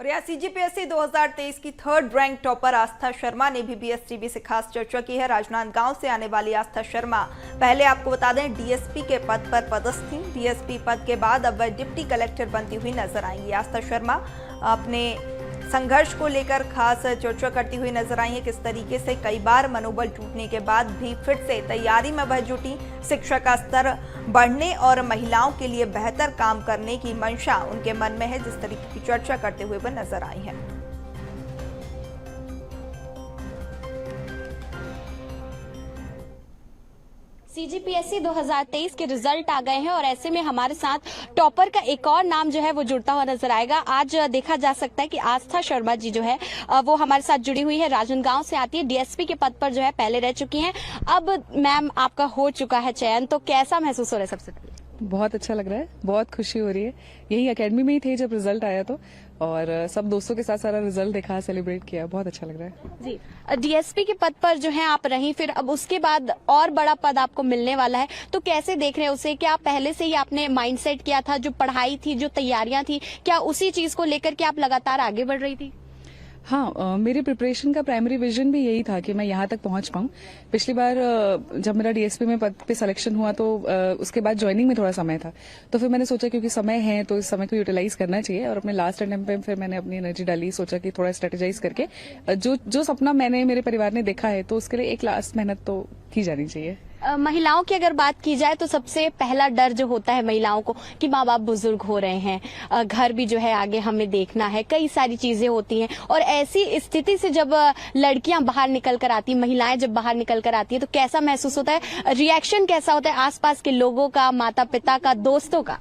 और यहाँ सीजीपीएससी 2023 की थर्ड रैंक टॉपर आस्था शर्मा ने भी बीएसटीवी से खास चर्चा की है। राजनांदगांव से आने वाली आस्था शर्मा पहले आपको बता दें डीएसपी के पद पर पदस्थ थी। डीएसपी पद के बाद अब वह डिप्टी कलेक्टर बनती हुई नजर आएंगी। आस्था शर्मा अपने संघर्ष को लेकर खास चर्चा करती हुई नजर आई है। किस तरीके से कई बार मनोबल टूटने के बाद भी फिर से तैयारी में वह जुटी। शिक्षा का स्तर बढ़ने और महिलाओं के लिए बेहतर काम करने की मंशा उनके मन में है, जिस तरीके की चर्चा करते हुए वह नजर आई है। सीजीपीएससी 2023 के रिजल्ट आ गए हैं और ऐसे में हमारे साथ टॉपर का एक और नाम जो है वो जुड़ता हुआ नजर आएगा। आज देखा जा सकता है कि आस्था शर्मा जी जो है वो हमारे साथ जुड़ी हुई है। राजनांदगांव से आती है, डीएसपी के पद पर जो है पहले रह चुकी हैं। अब मैम आपका हो चुका है चयन, तो कैसा महसूस हो रहा है? सबसे पहले बहुत अच्छा लग रहा है, बहुत खुशी हो रही है। यही एकेडमी में ही थे जब रिजल्ट आया तो, और सब दोस्तों के साथ सारा रिजल्ट देखा, सेलिब्रेट किया, बहुत अच्छा लग रहा है जी। डीएसपी के पद पर जो है आप रही, फिर अब उसके बाद और बड़ा पद आपको मिलने वाला है, तो कैसे देख रहे हैं उसे? क्या पहले से ही आपने माइंडसेट किया था, जो पढ़ाई थी, जो तैयारियां थी, क्या उसी चीज को लेकर के आप लगातार आगे बढ़ रही थी? हाँ, मेरी प्रिपरेशन का प्राइमरी विजन भी यही था कि मैं यहाँ तक पहुंच पाऊं। पिछली बार जब मेरा डीएसपी में पद पे सिलेक्शन हुआ तो उसके बाद ज्वाइनिंग में थोड़ा समय था, तो फिर मैंने सोचा क्योंकि समय है तो इस समय को यूटिलाइज करना चाहिए, और अपने लास्ट अटेम्प्ट पे फिर मैंने अपनी एनर्जी डाली। सोचा कि थोड़ा स्ट्रेटेजाइज करके जो सपना मैंने, मेरे परिवार ने देखा है, तो उसके लिए एक लास्ट मेहनत तो की जानी चाहिए। महिलाओं की अगर बात की जाए तो सबसे पहला डर जो होता है महिलाओं को कि माँ बाप बुजुर्ग हो रहे हैं, घर भी जो है आगे हमें देखना है, कई सारी चीजें होती हैं, और ऐसी स्थिति से जब लड़कियां बाहर निकल कर आती, महिलाएं जब बाहर निकल कर आती है, तो कैसा महसूस होता है? रिएक्शन कैसा होता है आसपास के लोगों का, माता पिता का, दोस्तों का?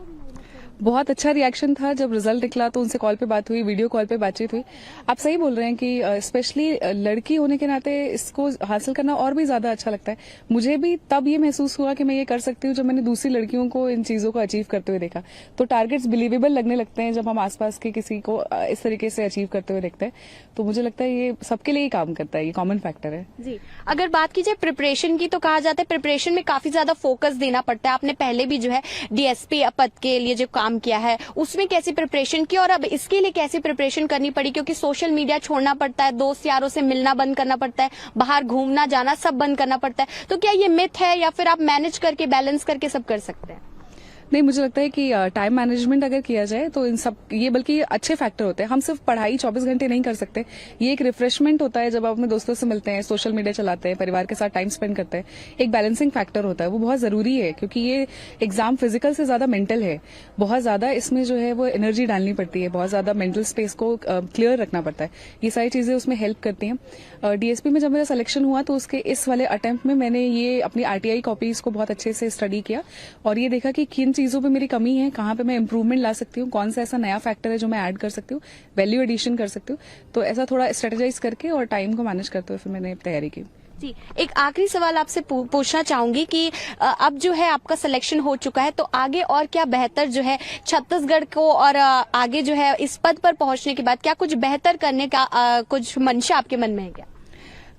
बहुत अच्छा रिएक्शन था जब रिजल्ट निकला, तो उनसे कॉल पे बात हुई, वीडियो कॉल पे बातचीत हुई। आप सही बोल रहे हैं कि स्पेशली लड़की होने के नाते इसको हासिल करना और भी ज्यादा अच्छा लगता है। मुझे भी तब ये महसूस हुआ कि मैं ये कर सकती हूँ जब मैंने दूसरी लड़कियों को इन चीजों को अचीव करते हुए देखा। तो टारगेट्स बिलीवेबल लगने लगते हैं जब हम आसपास के किसी को इस तरीके से अचीव करते हुए देखते हैं। तो मुझे लगता है ये सबके लिए ही काम करता है, ये कॉमन फैक्टर है जी। अगर बात की जाए प्रिपरेशन की, तो कहा जाता है प्रिपरेशन में काफी ज्यादा फोकस देना पड़ता है। आपने पहले भी जो है डीएसपी पद के लिए जो काम किया है, उसमें कैसी प्रिपरेशन की, और अब इसके लिए कैसी प्रिपरेशन करनी पड़ी? क्योंकि सोशल मीडिया छोड़ना पड़ता है, दोस्त यारों से मिलना बंद करना पड़ता है, बाहर घूमना जाना सब बंद करना पड़ता है, तो क्या ये मिथ है या फिर आप मैनेज करके, बैलेंस करके सब कर सकते हैं? नहीं, मुझे लगता है कि टाइम मैनेजमेंट अगर किया जाए तो इन सब ये बल्कि अच्छे फैक्टर होते हैं। हम सिर्फ पढ़ाई 24 घंटे नहीं कर सकते। ये एक रिफ्रेशमेंट होता है जब आप अपने दोस्तों से मिलते हैं, सोशल मीडिया चलाते हैं, परिवार के साथ टाइम स्पेंड करते हैं। एक बैलेंसिंग फैक्टर होता है, वो बहुत जरूरी है, क्योंकि ये एग्जाम फिजिकल से ज्यादा मेंटल है। बहुत ज्यादा इसमें जो है वो एनर्जी डालनी पड़ती है, बहुत ज्यादा मेंटल स्पेस को क्लियर रखना पड़ता है। ये सारी चीजें उसमें हेल्प करती हैं। डीएसपी में जब मेरा सिलेक्शन हुआ तो उसके इस वाले अटेम्प्ट में मैंने ये अपनी आरटीआई कॉपीज को बहुत अच्छे से स्टडी किया और ये देखा कि किन चीजों पर मेरी कमी है, कहाँ पे मैं इंप्रूवमेंट ला सकती हूँ, कौन सा ऐसा नया फैक्टर है जो मैं ऐड कर सकती हूँ, वैल्यू एडिशन कर सकती हूँ। तो ऐसा थोड़ा स्ट्रेटेजाइज करके और टाइम को मैनेज करते हुए फिर मैंने तैयारी की। जी, एक आखिरी सवाल आपसे पूछना चाहूंगी कि अब जो है आपका सिलेक्शन हो चुका है, तो आगे और क्या बेहतर जो है छत्तीसगढ़ को, और आगे जो है इस पद पर पहुंचने के बाद क्या कुछ बेहतर करने का कुछ मंशा आपके मन में है क्या?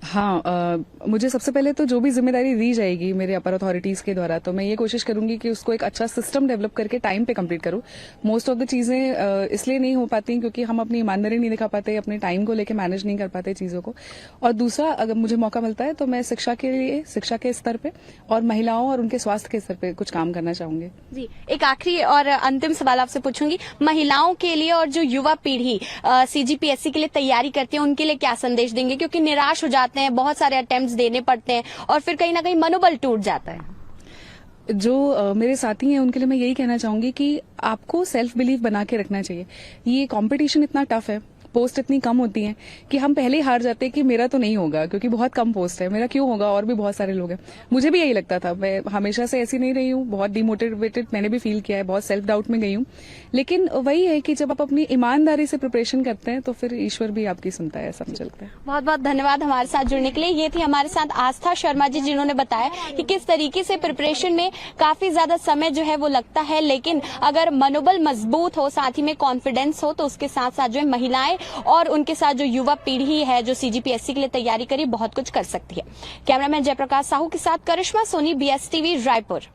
हाँ, मुझे सबसे पहले तो जो भी जिम्मेदारी दी जाएगी मेरे अपर अथॉरिटीज के द्वारा, तो मैं ये कोशिश करूंगी कि उसको एक अच्छा सिस्टम डेवलप करके टाइम पे कंप्लीट करूं। मोस्ट ऑफ द चीजें इसलिए नहीं हो पाती क्योंकि हम अपनी ईमानदारी नहीं दिखा पाते, अपने टाइम को लेके मैनेज नहीं कर पाते चीजों को। और दूसरा, अगर मुझे मौका मिलता है तो मैं शिक्षा के लिए, शिक्षा के स्तर पे और महिलाओं और उनके स्वास्थ्य के स्तर पे कुछ काम करना चाहूंगी। जी, एक आखिरी और अंतिम सवाल आपसे पूछूंगी, महिलाओं के लिए और जो युवा पीढ़ी सीजीपीएससी के लिए तैयारी करती है, उनके लिए क्या संदेश देंगे? क्योंकि निराश हो जाते हैं, बहुत सारे अटेम्प्ट्स देने पड़ते हैं और फिर कहीं ना कहीं मनोबल टूट जाता है। जो मेरे साथी हैं उनके लिए मैं यही कहना चाहूंगी कि आपको सेल्फ बिलीव बना के रखना चाहिए। ये कंपटीशन इतना टफ है, पोस्ट इतनी कम होती हैं कि हम पहले ही हार जाते हैं कि मेरा तो नहीं होगा क्योंकि बहुत कम पोस्ट है, मेरा क्यों होगा, और भी बहुत सारे लोग हैं। मुझे भी यही लगता था, मैं हमेशा से ऐसी नहीं रही हूँ, बहुत डिमोटिवेटेड मैंने भी फील किया है, बहुत सेल्फ डाउट में गई हूँ। लेकिन वही है कि जब आप अपनी ईमानदारी से प्रिपरेशन करते हैं तो फिर ईश्वर भी आपकी सुनता है, ऐसा मुझे लगता है। बहुत बहुत धन्यवाद हमारे साथ जुड़ने के लिए। ये थी हमारे साथ आस्था शर्मा जी, जिन्होंने बताया कि किस तरीके से प्रिपरेशन में काफी ज्यादा समय जो है वो लगता है, लेकिन अगर मनोबल मजबूत हो, साथ ही में कॉन्फिडेंस हो, तो उसके साथ साथ जो है महिलाएं और उनके साथ जो युवा पीढ़ी है जो सीजीपीएससी के लिए तैयारी करी, बहुत कुछ कर सकती है। कैमरामैन जयप्रकाश साहू के साथ करिश्मा सोनी, बीएसटीवी रायपुर।